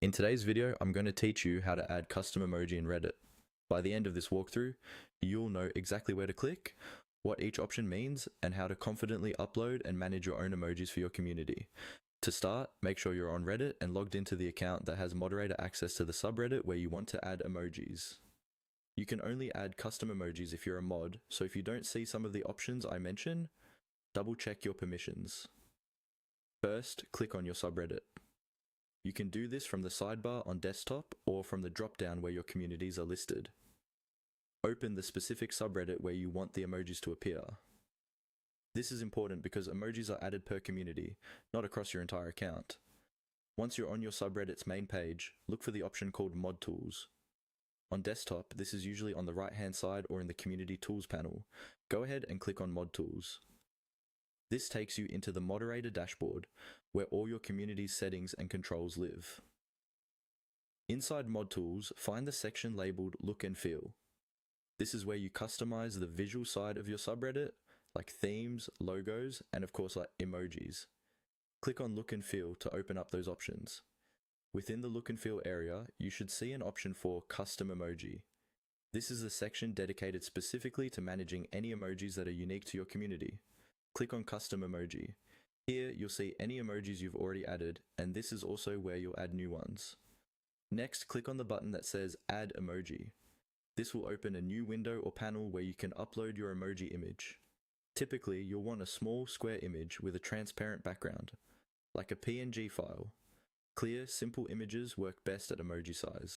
In today's video, I'm going to teach you how to add custom emoji in Reddit. By the end of this walkthrough, you'll know exactly where to click, what each option means, and how to confidently upload and manage your own emojis for your community. To start, make sure you're on Reddit and logged into the account that has moderator access to the subreddit where you want to add emojis. You can only add custom emojis if you're a mod, so if you don't see some of the options I mention, double check your permissions. First, click on your subreddit. You can do this from the sidebar on desktop or from the drop-down where your communities are listed. Open the specific subreddit where you want the emojis to appear. This is important because emojis are added per community, not across your entire account. Once you're on your subreddit's main page, look for the option called Mod Tools. On desktop, this is usually on the right-hand side or in the Community Tools panel. Go ahead and click on Mod Tools. This takes you into the moderator dashboard, where all your community's settings and controls live. Inside Mod Tools, find the section labeled Look and Feel. This is where you customize the visual side of your subreddit, like themes, logos, and of course like emojis. Click on Look and Feel to open up those options. Within the Look and Feel area, you should see an option for Custom Emoji. This is a section dedicated specifically to managing any emojis that are unique to your community. Click on Custom Emoji. Here you'll see any emojis you've already added, and this is also where you'll add new ones. Next, click on the button that says Add Emoji. This will open a new window or panel where you can upload your emoji image. Typically, you'll want a small square image with a transparent background, like a PNG file. Clear, simple images work best at emoji size.